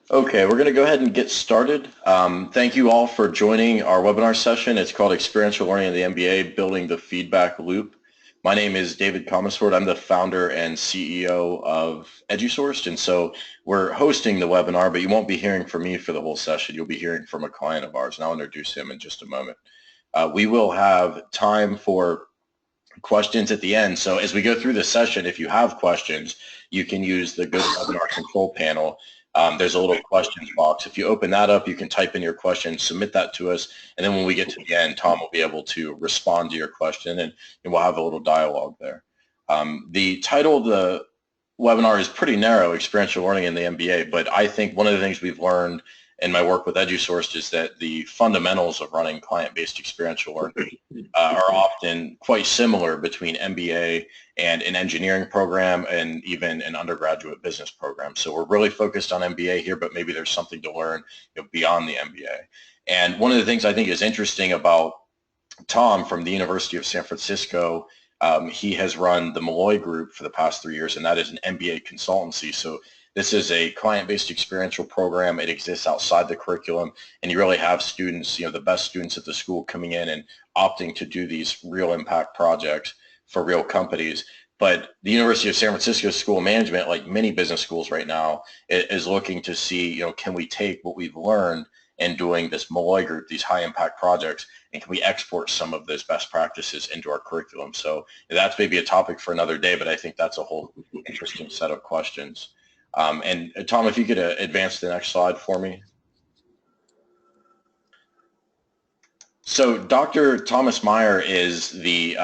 Okay, we're going to go ahead and get started. Thank you all for joining our webinar session. It's called Experiential Learning in the MBA, Building the Feedback Loop. My name is David Commonsford. I'm the founder and CEO of EduSourced, and so we're hosting the webinar, but you won't be hearing from me for the whole session. You'll be hearing from a client of ours, and I'll introduce him in just a moment. We will have time for questions at the end. So as we go through the session, if you have questions, you can use the GoToWebinar control panel. There's a little questions box. If you open that up, you can type in your question, submit that to us, and then when we get to the end, Tom will be able to respond to your question, and we'll have a little dialogue there. The title of the webinar is pretty narrow, Experiential Learning in the MBA, but I think one of the things we've learned in my work with EduSourced is that the fundamentals of running client-based experiential learning are often quite similar between MBA and an engineering program and even an undergraduate business program. So we're really focused on MBA here, but maybe there's something to learn beyond the MBA. And one of the things I think is interesting about Tom from the University of San Francisco, he has run the Malloy Group for the past 3 years, and that is an MBA consultancy. So this is a client-based experiential program. It exists outside the curriculum, and you really have students, the best students at the school coming in and opting to do these real impact projects for real companies. But the University of San Francisco School of Management, like many business schools right now, is looking to see, can we take what we've learned in doing this Malloy Group, these high impact projects, and can we export some of those best practices into our curriculum? So that's maybe a topic for another day, but I think that's a whole interesting set of questions. And Tom, if you could advance the next slide for me. So Dr. Thomas Maier is the,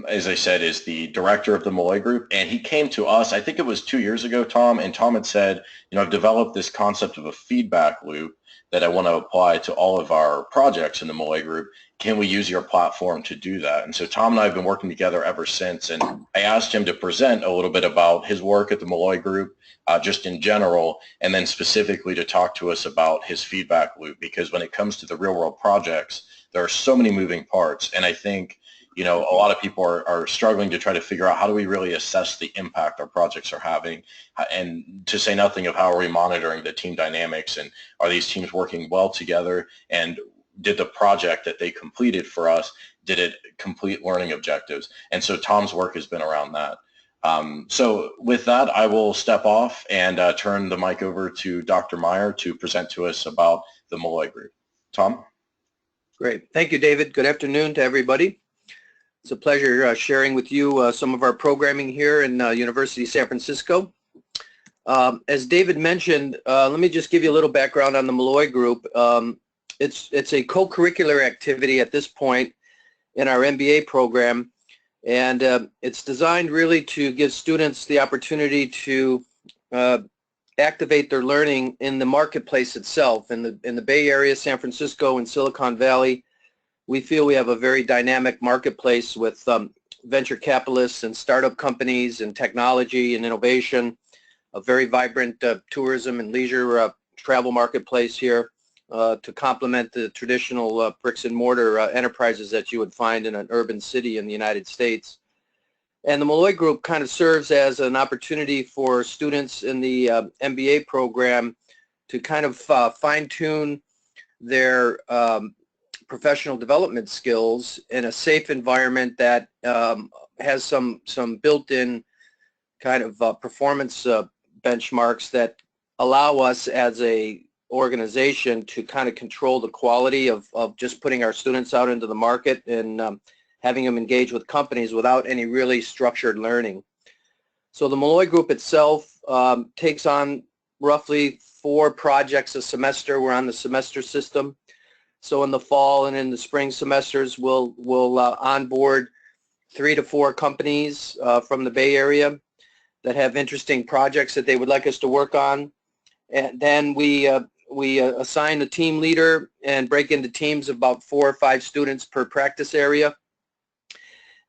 as I said, is the director of the Malloy Group, and he came to us, I think it was 2 years ago, Tom, and Tom had said, I've developed this concept of a feedback loop that I want to apply to all of our projects in the Malloy Group. Can we use your platform to do that? And so Tom and I have been working together ever since, and I asked him to present a little bit about his work at the Malloy Group, just in general, and then specifically to talk to us about his feedback loop, because when it comes to the real world projects, there are so many moving parts, and I think a lot of people are struggling to try to figure out how do we really assess the impact our projects are having, and to say nothing of how are we monitoring the team dynamics, and are these teams working well together, and did the project that they completed for us, did it complete learning objectives? And so Tom's work has been around that. So with that, I will step off and turn the mic over to Dr. Maier to present to us about the Malloy Group. Tom? Great. Thank you, David. Good afternoon to everybody. It's a pleasure sharing with you some of our programming here in University of San Francisco. As David mentioned, let me just give you a little background on the Malloy Group. It's a co-curricular activity at this point in our MBA program, and it's designed really to give students the opportunity to activate their learning in the marketplace itself. In the Bay Area, San Francisco, and Silicon Valley, we feel we have a very dynamic marketplace with venture capitalists and startup companies and technology and innovation, a very vibrant tourism and leisure travel marketplace here to complement the traditional bricks and mortar enterprises that you would find in an urban city in the United States. And the Malloy Group kind of serves as an opportunity for students in the MBA program to kind of fine-tune their professional development skills in a safe environment that has some built-in kind of performance benchmarks that allow us as a organization to kind of control the quality of just putting our students out into the market and having them engage with companies without any really structured learning. So the Malloy Group itself takes on roughly 4 projects a semester. We're on the semester system. So in the fall and in the spring semesters, we'll onboard 3 to 4 companies from the Bay Area that have interesting projects that they would like us to work on. And then we assign a team leader and break into teams of about 4 or 5 students per practice area.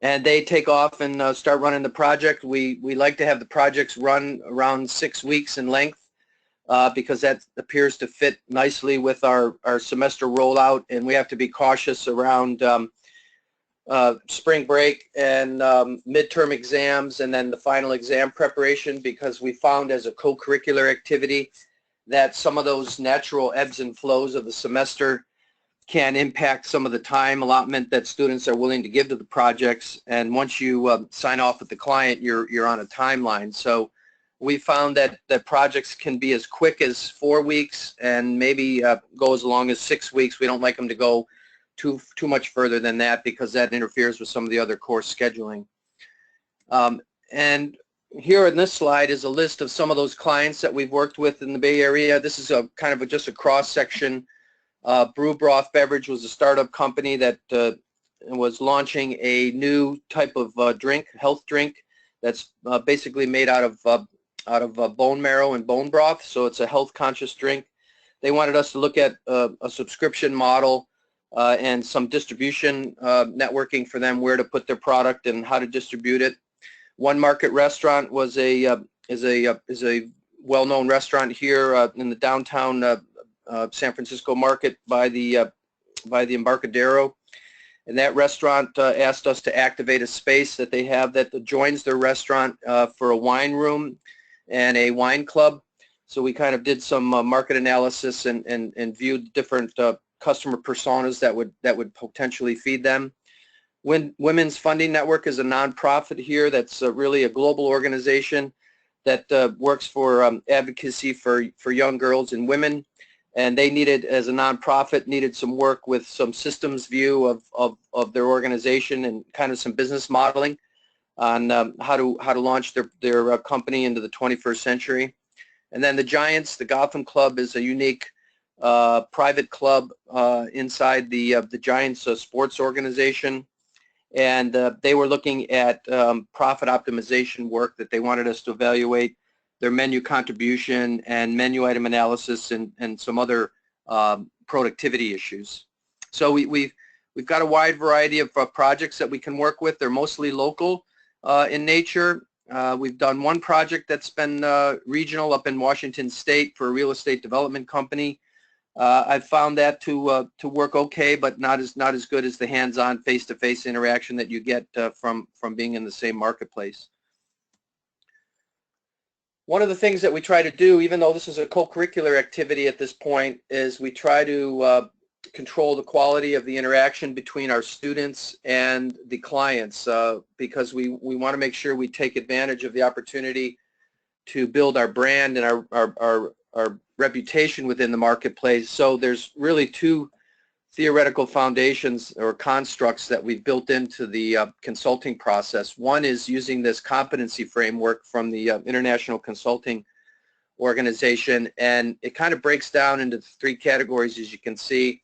And they take off and start running the project. We like to have the projects run around 6 weeks in length because that appears to fit nicely with our semester rollout, and we have to be cautious around spring break and midterm exams and then the final exam preparation, because we found as a co-curricular activity that some of those natural ebbs and flows of the semester can impact some of the time allotment that students are willing to give to the projects. And once you sign off with the client, you're on a timeline. So we found that projects can be as quick as 4 weeks and maybe go as long as 6 weeks. We don't like them to go too much further than that because that interferes with some of the other course scheduling. And here in this slide is a list of some of those clients that we've worked with in the Bay Area. This is a kind of just a cross section. Brew Broth Beverage was a startup company that was launching a new type of drink, health drink, that's basically made out of bone marrow and bone broth. So it's a health conscious drink. They wanted us to look at a subscription model and some distribution networking for them, where to put their product and how to distribute it. One Market Restaurant was is a well-known restaurant here in the downtown San Francisco market by the Embarcadero, and that restaurant asked us to activate a space that they have that joins their restaurant for a wine room and a wine club. So we kind of did some market analysis and viewed different customer personas that would potentially feed them. Women's Funding Network is a nonprofit here that's really a global organization that works for advocacy for young girls and women. And they needed, as a nonprofit, needed some work with some systems view of their organization and kind of some business modeling on how to launch their company into the 21st century. And then the Giants, the Gotham Club, is a unique private club inside the Giants sports organization. And they were looking at profit optimization work that they wanted us to evaluate their menu contribution and menu item analysis and some other productivity issues. So we've got a wide variety of projects that we can work with. They're mostly local in nature. We've done one project that's been regional up in Washington State for a real estate development company. I've found that to work okay, but not as good as the hands-on face-to-face interaction that you get from being in the same marketplace. One of the things that we try to do, even though this is a co-curricular activity at this point, is we try to control the quality of the interaction between our students and the clients because we want to make sure we take advantage of the opportunity to build our brand and our reputation within the marketplace. So there's really two theoretical foundations or constructs that we've built into the consulting process. One is using this competency framework from the International Consulting Organization, and it kind of breaks down into 3 categories, as you can see.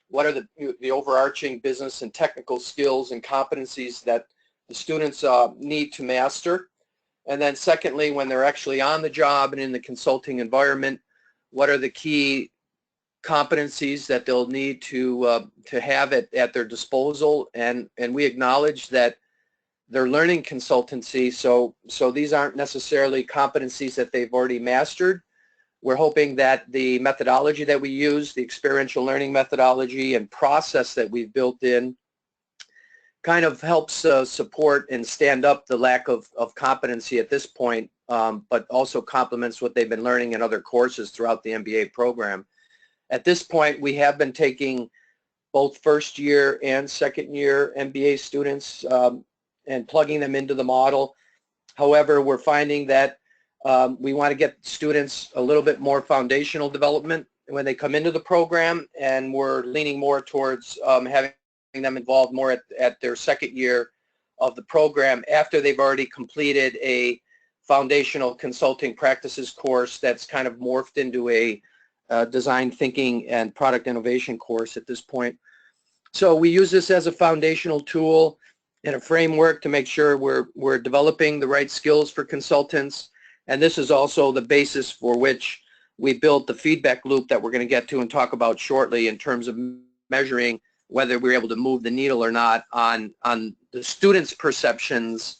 What are the overarching business and technical skills and competencies that the students need to master? And then secondly, when they're actually on the job and in the consulting environment, what are the key competencies that they'll need to have at their disposal? And we acknowledge that they're learning consultancy, so these aren't necessarily competencies that they've already mastered. We're hoping that the methodology that we use, the experiential learning methodology and process that we've built in, kind of helps support and stand up the lack of competency at this point, but also complements what they've been learning in other courses throughout the MBA program. At this point, we have been taking both first year and second year MBA students and plugging them into the model. However, we're finding that we want to get students a little bit more foundational development when they come into the program, and we're leaning more towards having them involved more at their second year of the program after they've already completed a foundational consulting practices course that's kind of morphed into a design thinking and product innovation course at this point. So we use this as a foundational tool and a framework to make sure we're developing the right skills for consultants, and this is also the basis for which we built the feedback loop that we're going to get to and talk about shortly in terms of measuring whether we're able to move the needle or not on the students' perceptions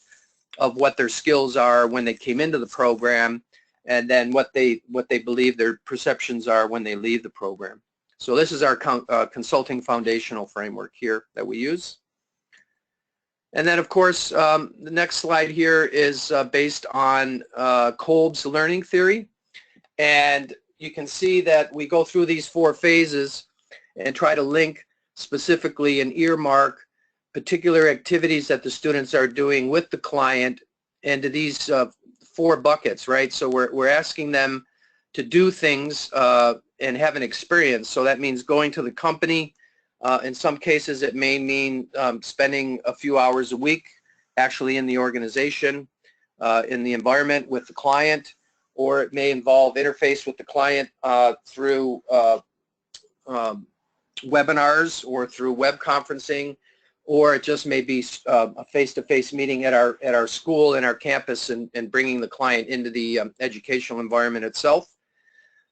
of what their skills are when they came into the program, and then what they believe their perceptions are when they leave the program. So this is our consulting foundational framework here that we use. And then, of course, the next slide here is based on Kolb's learning theory. And you can see that we go through these 4 phases and try to link specifically and earmark particular activities that the students are doing with the client into these 4 buckets, right? So we're asking them to do things and have an experience. So that means going to the company. In some cases, it may mean spending a few hours a week actually in the organization, in the environment with the client, or it may involve interface with the client through webinars or through web conferencing, or it just may be a face-to-face meeting at our school and our campus and bringing the client into the educational environment itself.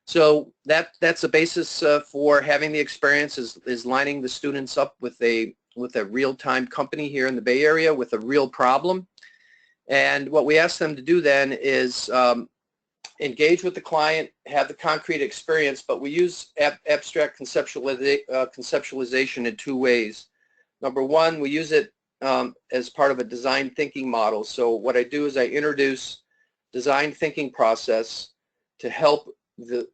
So that's the basis for having the experience is lining the students up with a real-time company here in the Bay Area with a real problem. And what we ask them to do then is engage with the client, have the concrete experience, but we use abstract conceptualization in 2 ways. Number 1, we use it as part of a design thinking model. So what I do is I introduce design thinking process to help the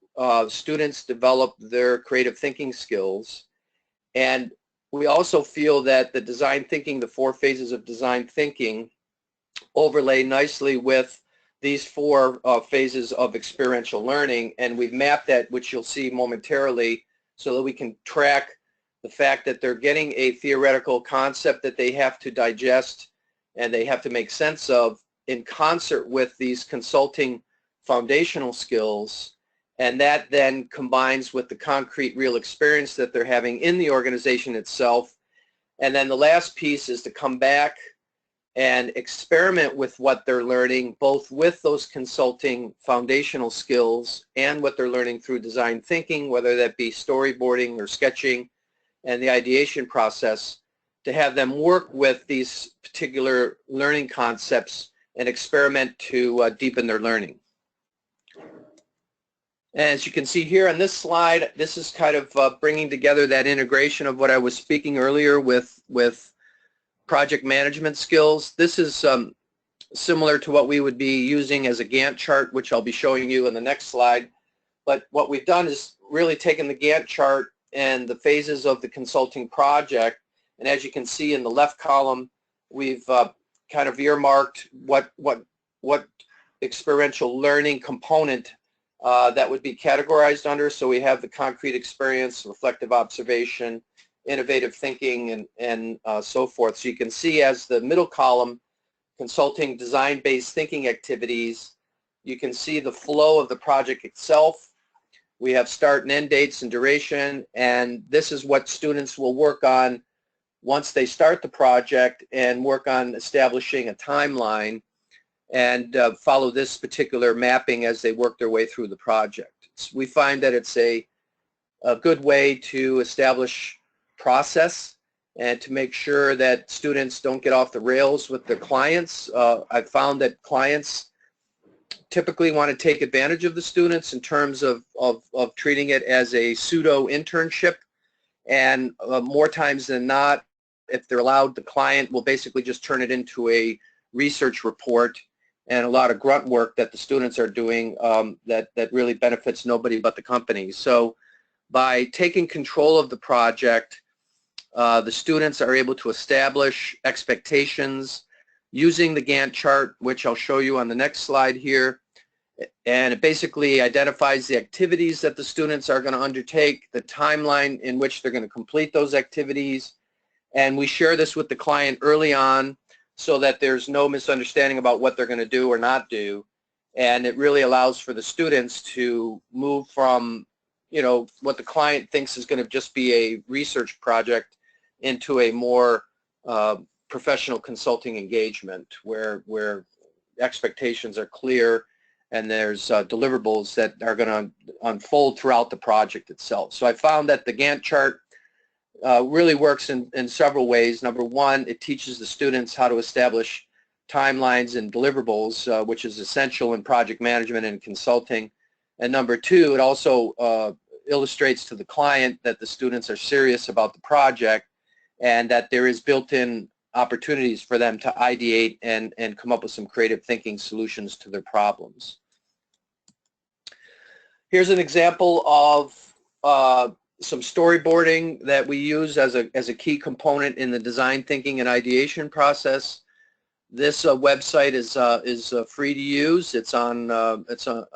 students develop their creative thinking skills. And we also feel that the design thinking, the 4 phases of design thinking, overlay nicely with these 4 phases of experiential learning, and we've mapped that, which you'll see momentarily, so that we can track the fact that they're getting a theoretical concept that they have to digest and they have to make sense of in concert with these consulting foundational skills, and that then combines with the concrete real experience that they're having in the organization itself. And then the last piece is to come back and experiment with what they're learning, both with those consulting foundational skills and what they're learning through design thinking, whether that be storyboarding or sketching and the ideation process, to have them work with these particular learning concepts and experiment to deepen their learning. As you can see here on this slide, this is kind of bringing together that integration of what I was speaking earlier with project management skills. This is similar to what we would be using as a Gantt chart, which I'll be showing you in the next slide. But what we've done is really taken the Gantt chart and the phases of the consulting project, and as you can see in the left column, we've kind of earmarked what experiential learning component that would be categorized under. So we have the concrete experience, reflective observation, innovative thinking, and so forth. So you can see as the middle column, consulting design-based thinking activities, you can see the flow of the project itself. We have start and end dates and duration, and this is what students will work on once they start the project and work on establishing a timeline and follow this particular mapping as they work their way through the project. We find that it's a good way to establish process and to make sure that students don't get off the rails with their clients. I've found that clients typically want to take advantage of the students in terms of treating it as a pseudo internship, and more times than not, if they're allowed, the client will basically just turn it into a research report and a lot of grunt work that the students are doing that really benefits nobody but the company. So by taking control of the project, the students are able to establish expectations using the Gantt chart, which I'll show you on the next slide here. And it basically identifies the activities that the students are going to undertake, the timeline in which they're going to complete those activities, and we share this with the client early on so that there's no misunderstanding about what they're going to do or not do. And it really allows for the students to move from, you know, what the client thinks is going to just be a research project into a more professional consulting engagement where expectations are clear and there's deliverables that are going to unfold throughout the project itself. So I found that the Gantt chart really works in several ways. Number one, it teaches the students how to establish timelines and deliverables, which is essential in project management and consulting. And number two, it also illustrates to the client that the students are serious about the project and that there is built-in opportunities for them to ideate and come up with some creative thinking solutions to their problems. Here's an example of some storyboarding that we use as a key component in the design thinking and ideation process. This website is free to use. It's on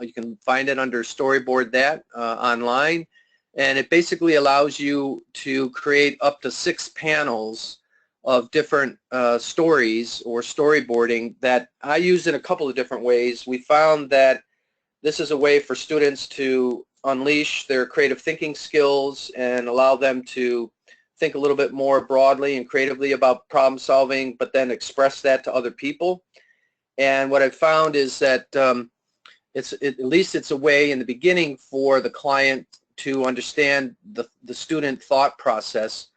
you can find it under Storyboard That online, and it basically allows you to create up to 6 panels of different stories or storyboarding that I use in a couple of different ways. We found that this is a way for students to unleash their creative thinking skills and allow them to think a little bit more broadly and creatively about problem solving, but then express that to other people. And what I've found is that at least it's a way in the beginning for the client to understand the student thought process.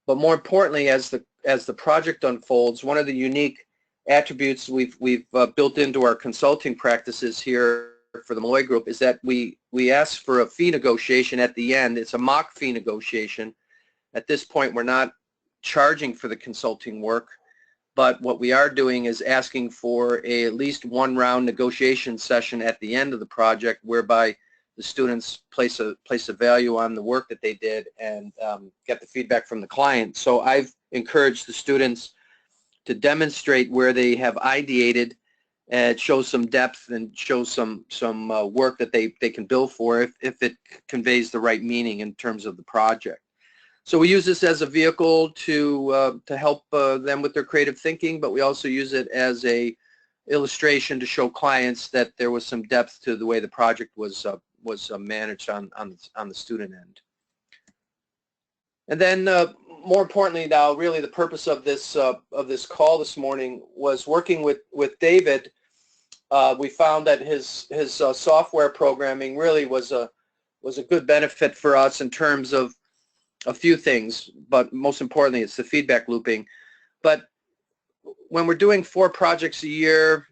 But more importantly, as the project unfolds, one of the unique attributes we've built into our consulting practices here for the Malloy Group is that we ask for a fee negotiation at the end. It's a mock fee negotiation. At this point, we're not charging for the consulting work, but what we are doing is asking for at least 1 round negotiation session at the end of the project, whereby the students place a value on the work that they did and get the feedback from the client. So I've encouraged the students to demonstrate where they have ideated, and shows some depth and shows some work that they can bill for if it conveys the right meaning in terms of the project. So we use this as a vehicle to help them with their creative thinking, but we also use it as a illustration to show clients that there was some depth to the way the project was managed on the student end. And then more importantly now, really the purpose of this call this morning was working with David. We found that his software programming really was a good benefit for us in terms of a few things, but most importantly it's the feedback looping. But when we're doing 4 projects a year,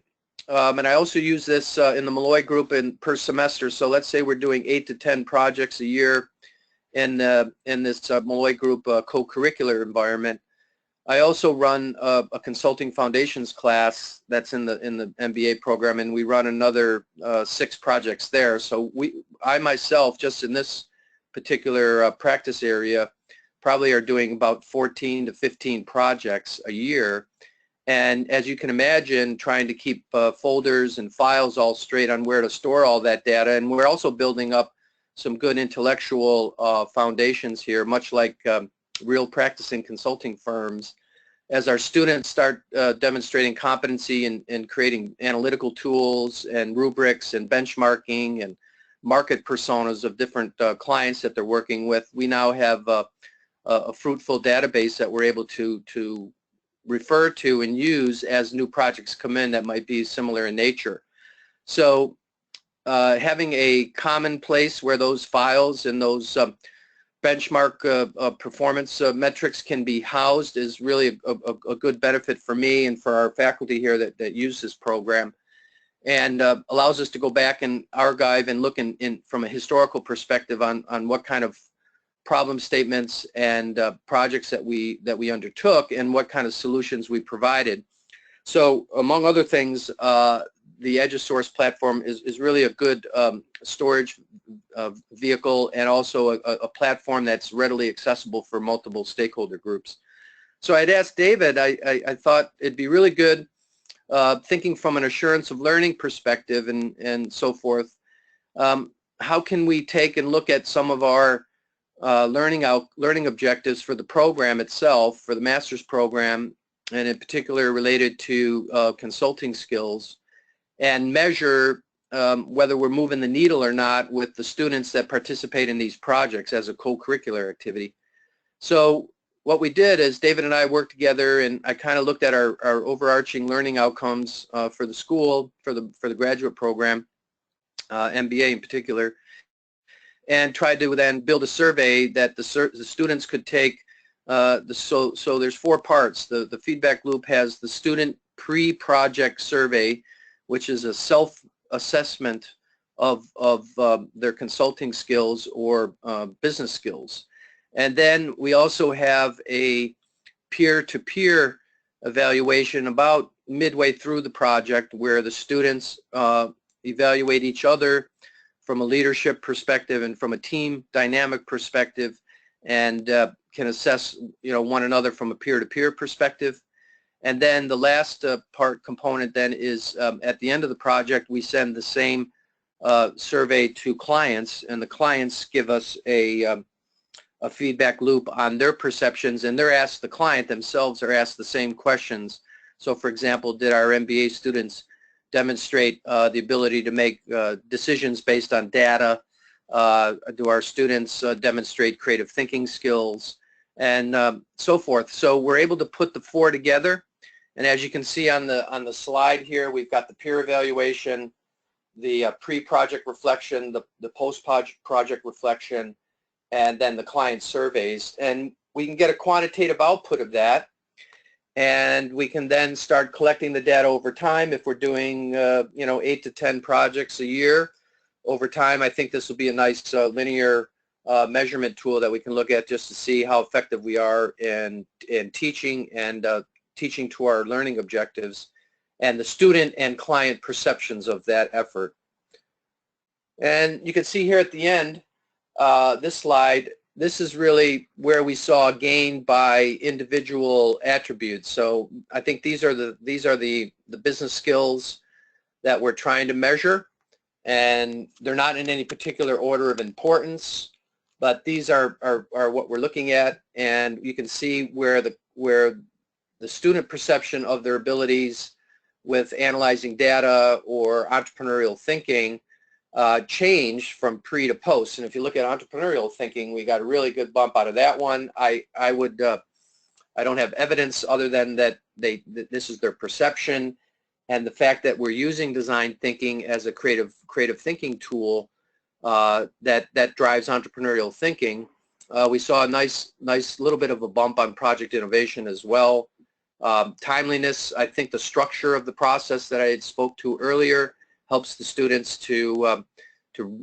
and I also use this in the Malloy Group per semester, so let's say we're doing 8 to 10 projects a year in this Malloy Group co-curricular environment. I also run a consulting foundations class that's in the MBA program, and we run another 6 projects there. So I myself, just in this particular practice area, probably are doing about 14 to 15 projects a year. And as you can imagine, trying to keep folders and files all straight on where to store all that data, and we're also building up some good intellectual foundations here, much like real practicing consulting firms. As our students start demonstrating competency in creating analytical tools and rubrics and benchmarking and market personas of different clients that they're working with, we now have a fruitful database that we're able to refer to and use as new projects come in that might be similar in nature. So having a common place where those files and those benchmark performance metrics can be housed is really a good benefit for me and for our faculty here that use this program, and allows us to go back and archive and look from a historical perspective on what kind of problem statements and projects that we undertook and what kind of solutions we provided. So among other things, the EduSource platform is really a good storage vehicle, and also a platform that's readily accessible for multiple stakeholder groups. So I'd asked David, I thought it'd be really good, thinking from an assurance of learning perspective and so forth, how can we take and look at some of our learning objectives for the program itself, for the master's program, and in particular related to consulting skills, and measure whether we're moving the needle or not with the students that participate in these projects as a co-curricular activity. So what we did is David and I worked together, and I kind of looked at our overarching learning outcomes for the school, for the graduate program, MBA in particular, and tried to then build a survey that the students could take. So there's 4 parts. The feedback loop has the student pre-project survey, which is a self-assessment of their consulting skills or business skills. And then we also have a peer-to-peer evaluation about midway through the project, where the students evaluate each other from a leadership perspective and from a team dynamic perspective, and can assess one another from a peer-to-peer perspective. And then the last component then is at the end of the project we send the same survey to clients, and the clients give us a feedback loop on their perceptions, and the client themselves are asked the same questions. So for example, did our MBA students demonstrate the ability to make decisions based on data? Do our students demonstrate creative thinking skills, and so forth? So we're able to put the four together, and as you can see on the slide here, we've got the peer evaluation, the pre-project reflection, the post-project reflection, and then the client surveys. And we can get a quantitative output of that, and we can then start collecting the data over time. If we're doing 8 to 10 projects a year over time, I think this will be a nice linear measurement tool that we can look at just to see how effective we are in teaching and teaching to our learning objectives and the student and client perceptions of that effort. And you can see here at the end, this slide, this is really where we saw gain by individual attributes. So I think these are the business skills that we're trying to measure, and they're not in any particular order of importance, but these are what we're looking at, and you can see where the student perception of their abilities with analyzing data or entrepreneurial thinking changed from pre to post. And if you look at entrepreneurial thinking, we got a really good bump out of that one. I don't have evidence other than that this is their perception, and the fact that we're using design thinking as a creative thinking tool that drives entrepreneurial thinking. We saw a nice little bit of a bump on project innovation as well. Timeliness, I think the structure of the process that I had spoke to earlier helps the students to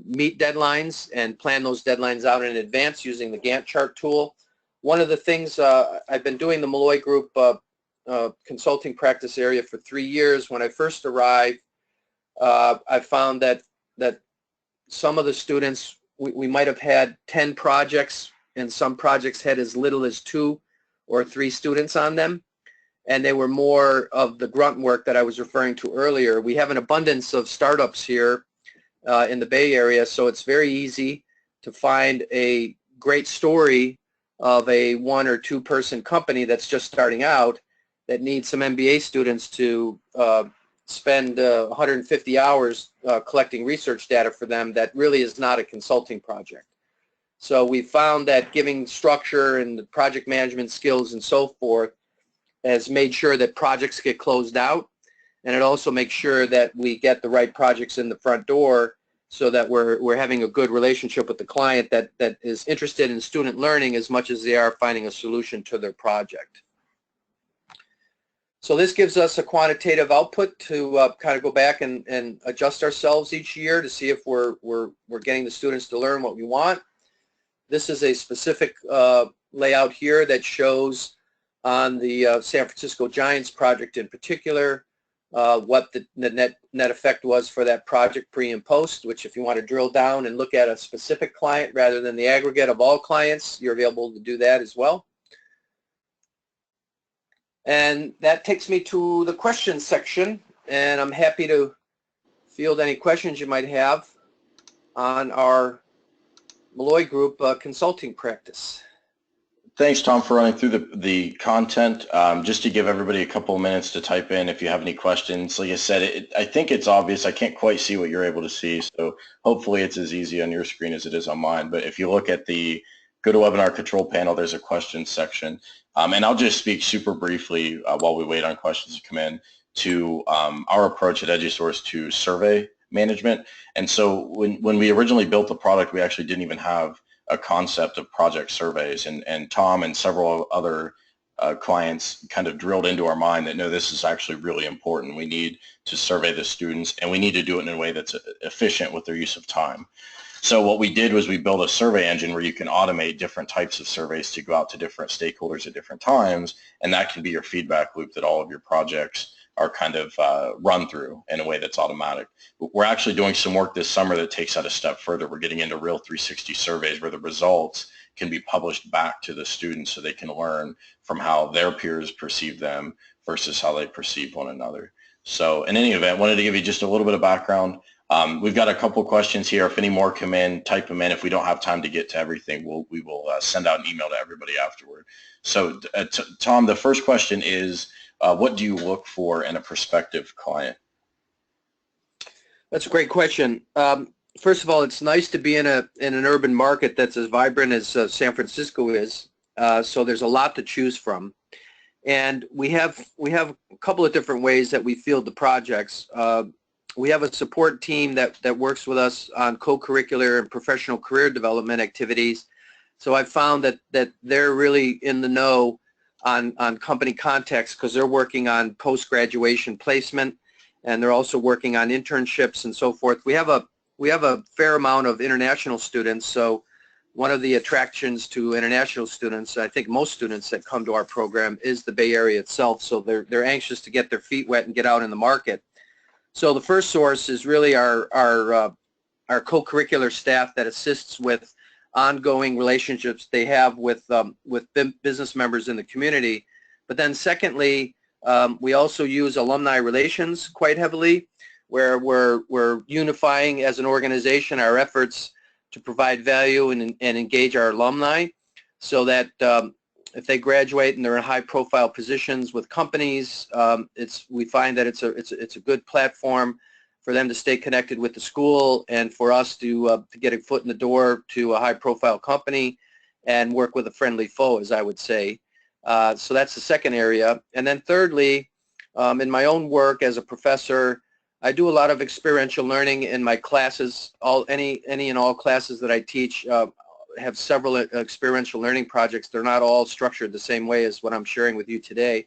meet deadlines and plan those deadlines out in advance using the Gantt chart tool. One of the things, I've been doing the Malloy Group consulting practice area for 3 years. When I first arrived, I found that some of the students, we might have had 10 projects, and some projects had as little as 2 or 3 students on them, and they were more of the grunt work that I was referring to earlier. We have an abundance of startups here in the Bay Area, so it's very easy to find a great story of a 1 or 2 person company that's just starting out that needs some MBA students to spend 150 hours collecting research data for them. That really is not a consulting project. So we found that giving structure and the project management skills and so forth has made sure that projects get closed out, and it also makes sure that we get the right projects in the front door so that we're having a good relationship with the client that is interested in student learning as much as they are finding a solution to their project. So this gives us a quantitative output to kind of go back and adjust ourselves each year to see if we're getting the students to learn what we want. This is a specific layout here that shows on the San Francisco Giants project in particular what the net effect was for that project pre and post, which if you want to drill down and look at a specific client rather than the aggregate of all clients, you're available to do that as well. And that takes me to the questions section, and I'm happy to field any questions you might have on our Malloy Group consulting practice. Thanks, Tom, for running through the content. Just to give everybody a couple of minutes to type in if you have any questions. Like I said, I think it's obvious. I can't quite see what you're able to see, so hopefully it's as easy on your screen as it is on mine. But if you look at the GoToWebinar control panel, there's a questions section. And I'll just speak super briefly while we wait on questions to come in to our approach at EduSource to survey management. And so when we originally built the product, we actually didn't even have a concept of project surveys, and Tom and several other clients kind of drilled into our mind that no, this is actually really important. We need to survey the students, and we need to do it in a way that's efficient with their use of time. So what we did was we built a survey engine where you can automate different types of surveys to go out to different stakeholders at different times, and that can be your feedback loop that all of your projects kind of run through in a way that's automatic. We're actually doing some work this summer that takes that a step further. We're getting into real 360 surveys where the results can be published back to the students so they can learn from how their peers perceive them versus how they perceive one another. So in any event, wanted to give you just a little bit of background. We've got a couple questions here. If any more come in, type them in. If we don't have time to get to everything, we will send out an email to everybody afterward. So Tom, the first question is, what do you look for in a prospective client? That's a great question. First of all, it's nice to be in an urban market that's as vibrant as San Francisco is. So there's a lot to choose from. And we have a couple of different ways that we field the projects. We have a support team that works with us on co-curricular and professional career development activities. So I've found that they're really in the know on company context because they're working on post-graduation placement, and they're also working on internships and so forth. We have a fair amount of international students, so one of the attractions to international students, I think most students that come to our program, is the Bay Area itself. So they're anxious to get their feet wet and get out in the market. So the first source is really our co-curricular staff that assists with ongoing relationships they have with business members in the community. But then secondly, we also use alumni relations quite heavily, where we're unifying as an organization our efforts to provide value and engage our alumni, so that if they graduate and they're in high-profile positions with companies, we find that it's a good platform for them to stay connected with the school and for us to get a foot in the door to a high-profile company and work with a friendly foe, as I would say. So that's the second area. And then thirdly, in my own work as a professor, I do a lot of experiential learning in my classes. Any and all classes that I teach have several experiential learning projects. They're not all structured the same way as what I'm sharing with you today,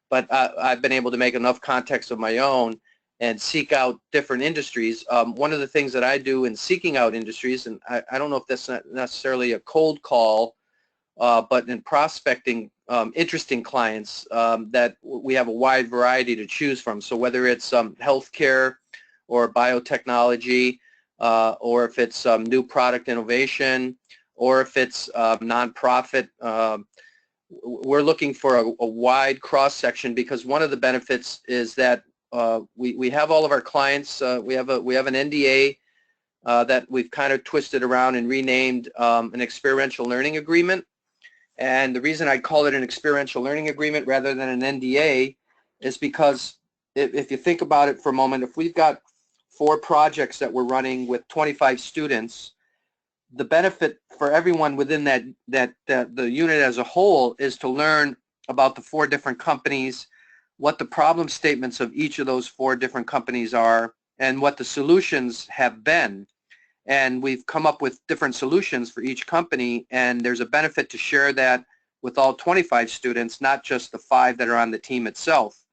but I've been able to make enough context of my own and seek out different industries. One of the things that I do in seeking out industries, and I don't know if that's not necessarily a cold call, but in prospecting interesting clients, that we have a wide variety to choose from. So whether it's healthcare or biotechnology, or if it's new product innovation, or if it's nonprofit, we're looking for a wide cross-section, because one of the benefits is that we have all of our clients, we have an NDA that we've kind of twisted around and renamed an experiential learning agreement. And the reason I call it an experiential learning agreement rather than an NDA is because if you think about it for a moment, if we've got 4 projects that we're running with 25 students, the benefit for everyone within the unit as a whole is to learn about the 4 different companies, what the problem statements of each of those 4 different companies are, and what the solutions have been. And we've come up with different solutions for each company, and there's a benefit to share that with all 25 students, not just the 5 that are on the team itself.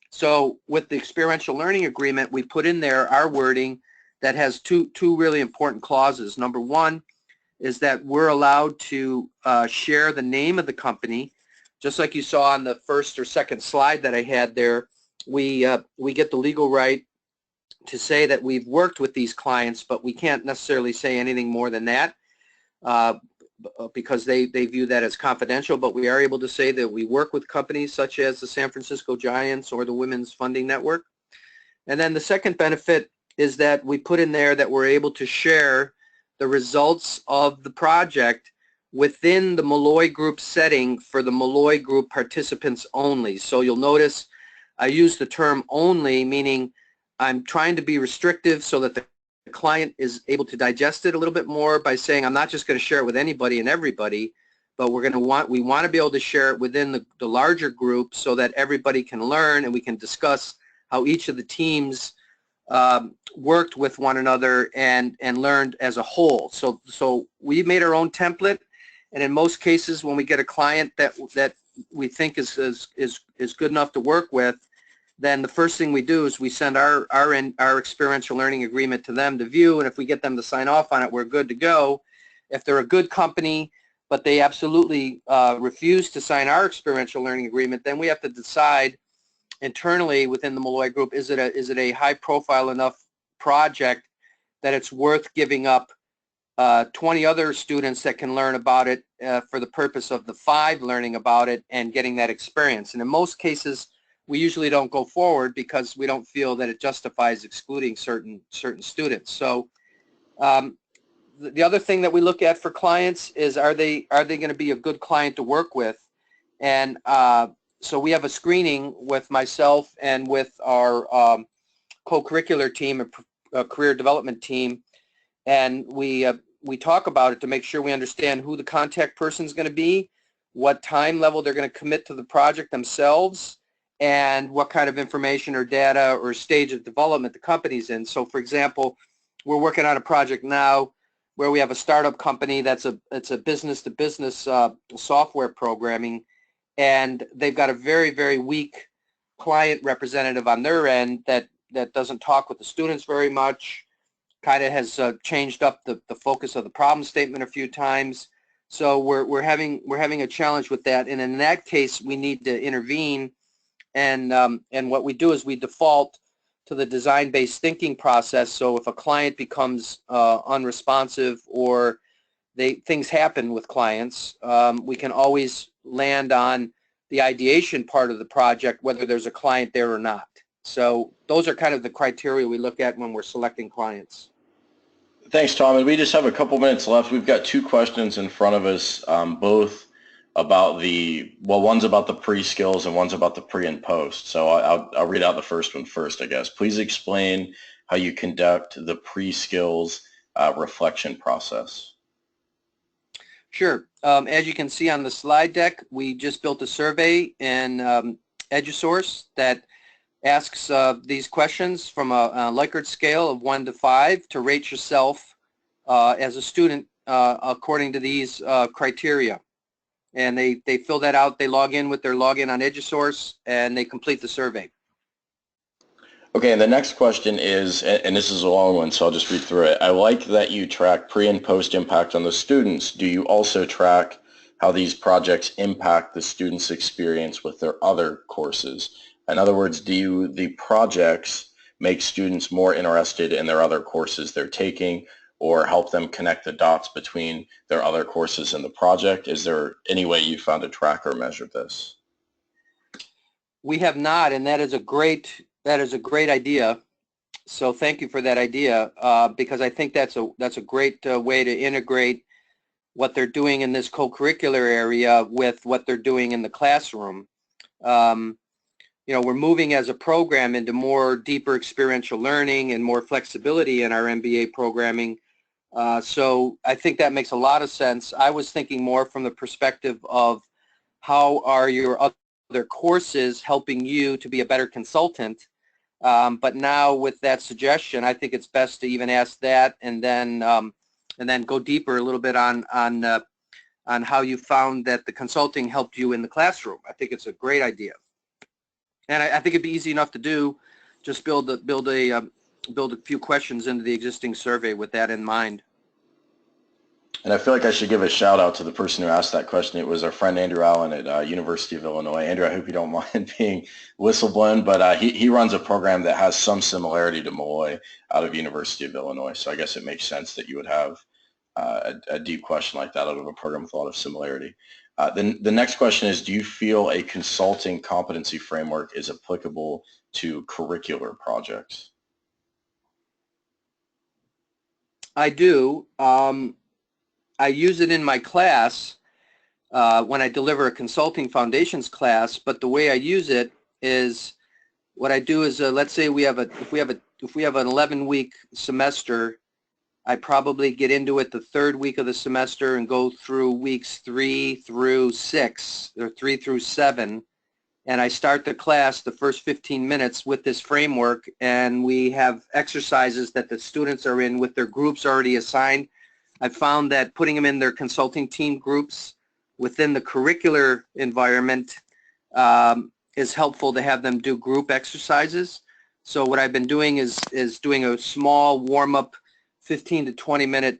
So with the experiential learning agreement, we put in there our wording that has two really important clauses. Number one is that we're allowed to share the name of the company. Just like you saw on the first or second slide that I had there, we get the legal right to say that we've worked with these clients, but we can't necessarily say anything more than that because they view that as confidential. But we are able to say that we work with companies such as the San Francisco Giants or the Women's Funding Network. And then the second benefit is that we put in there that we're able to share the results of the project within the Malloy Group setting for the Malloy Group participants only. So you'll notice I use the term only, meaning I'm trying to be restrictive so that the client is able to digest it a little bit more by saying I'm not just going to share it with anybody and everybody, but we want to be able to share it within the larger group so that everybody can learn and we can discuss how each of the teams worked with one another and learned as a whole. So we made our own template, and in most cases when we get a client that we think is good enough to work with, then the first thing we do is we send our experiential learning agreement to them to view, and if we get them to sign off on it, we're good to go. If they're a good company but they absolutely refuse to sign our experiential learning agreement, then we have to decide internally within the Malloy Group, is it a high-profile enough project that it's worth giving up 20 other students that can learn about it for the purpose of the 5 learning about it and getting that experience. And in most cases, we usually don't go forward because we don't feel that it justifies excluding certain students. So the other thing that we look at for clients is, are they going to be a good client to work with? And so we have a screening with myself and with our co-curricular team, a career development team, and we talk about it to make sure we understand who the contact person is going to be, what time level they're going to commit to the project themselves, and what kind of information or data or stage of development the company's in. So, for example, we're working on a project now where we have a startup company it's a business-to-business software programming, and they've got a very, very weak client representative on their end that doesn't talk with the students very much, kind of has changed up the focus of the problem statement a few times. So we're having a challenge with that, and in that case we need to intervene, and what we do is we default to the design-based thinking process. So if a client becomes unresponsive or things happen with clients, we can always land on the ideation part of the project, whether there's a client there or not. So those are kind of the criteria we look at when we're selecting clients. Thanks, Tom. And we just have a couple minutes left. We've got 2 questions in front of us, both about one's about the pre-skills and one's about the pre and post. So I'll read out the first one first, I guess. Please explain how you conduct the pre-skills reflection process. Sure. As you can see on the slide deck, we just built a survey in EduSource that asks these questions from a Likert scale of 1 to 5 to rate yourself as a student according to these criteria. And they fill that out, they log in with their login on EduSource, and they complete the survey. Okay, and the next question is, and this is a long one, so I'll just read through it. I like that you track pre and post impact on the students. Do you also track how these projects impact the students' experience with their other courses? In other words, do the projects make students more interested in their other courses they're taking, or help them connect the dots between their other courses and the project? Is there any way you found to track or measure this? We have not, and that is a great idea. So thank you for that idea, because I think that's a great way to integrate what they're doing in this co-curricular area with what they're doing in the classroom. You know, we're moving as a program into more deeper experiential learning and more flexibility in our MBA programming. So I think that makes a lot of sense. I was thinking more from the perspective of how are your other courses helping you to be a better consultant. But now with that suggestion, I think it's best to even ask that, and then go deeper a little bit on how you found that the consulting helped you in the classroom. I think it's a great idea. And I think it'd be easy enough to do. Just build a few questions into the existing survey with that in mind. And I feel like I should give a shout out to the person who asked that question. It was our friend Andrew Allen at University of Illinois. Andrew, I hope you don't mind being whistleblown, but he runs a program that has some similarity to Malloy out of University of Illinois. So I guess it makes sense that you would have a deep question like that out of a program with a lot of similarity. Then the next question is, do you feel a consulting competency framework is applicable to curricular projects? I do. I use it in my class when I deliver a consulting foundations class, but the way I use it is, what I do is, let's say if we have an 11-week semester, I probably get into it the 3rd week of the semester and go through weeks 3 through 6 or 3 through 7, and I start the class the first 15 minutes with this framework, and we have exercises that the students are in with their groups already assigned. I've found that putting them in their consulting team groups within the curricular environment is helpful to have them do group exercises. So what I've been doing is doing a small warm-up 15 to 20-minute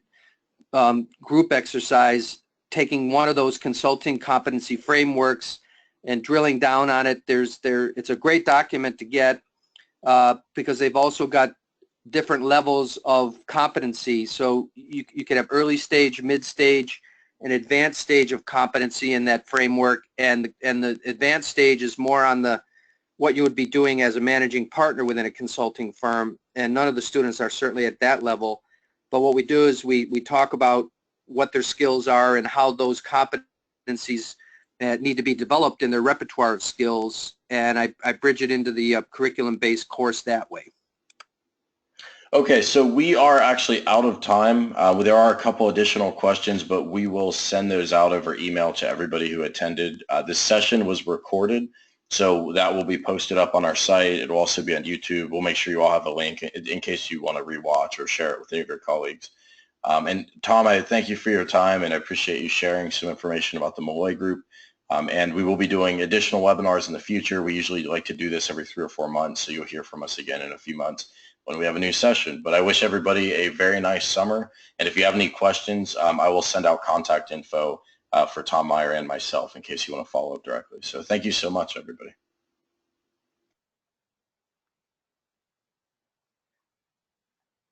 group exercise, taking one of those consulting competency frameworks and drilling down on it, it's a great document to get because they've also got different levels of competency. So you can have early stage, mid stage, and advanced stage of competency in that framework, and the advanced stage is more on the what you would be doing as a managing partner within a consulting firm, and none of the students are certainly at that level. But what we do is we talk about what their skills are and how those competencies need to be developed in their repertoire of skills, and I bridge it into the curriculum-based course that way. Okay, so we are actually out of time. There are a couple additional questions, but we will send those out over email to everybody who attended. This session was recorded, so that will be posted up on our site. It will also be on YouTube. We'll make sure you all have a link in case you want to rewatch or share it with any of your colleagues. And Tom, I thank you for your time, and I appreciate you sharing some information about the Malloy Group. And we will be doing additional webinars in the future. We usually like to do this every 3 or 4 months, so you'll hear from us again in a few months when we have a new session. But I wish everybody a very nice summer. And if you have any questions, I will send out contact info for Tom Maier and myself in case you want to follow up directly. So thank you so much, everybody.